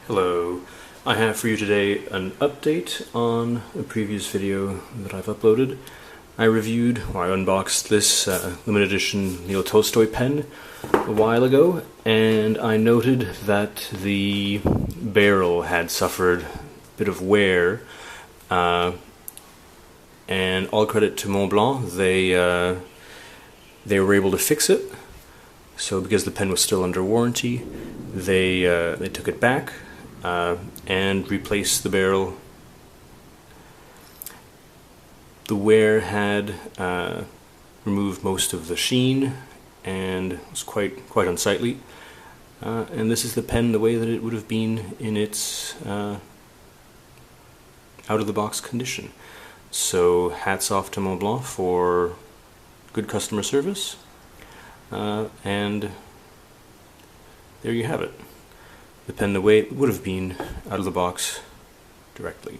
Hello, I have for you today an update on a previous video that I've uploaded. I unboxed this limited edition Tolstoy pen a while ago, and I noted that the barrel had suffered a bit of wear, and all credit to Montblanc, they were able to fix it. So because the pen was still under warranty, they took it back and replaced the barrel. The wear had removed most of the sheen and was quite unsightly. And this is the pen the way that it would have been in its out-of-the-box condition. So hats off to Montblanc for good customer service. And there you have it. The pen the way it would have been out of the box directly.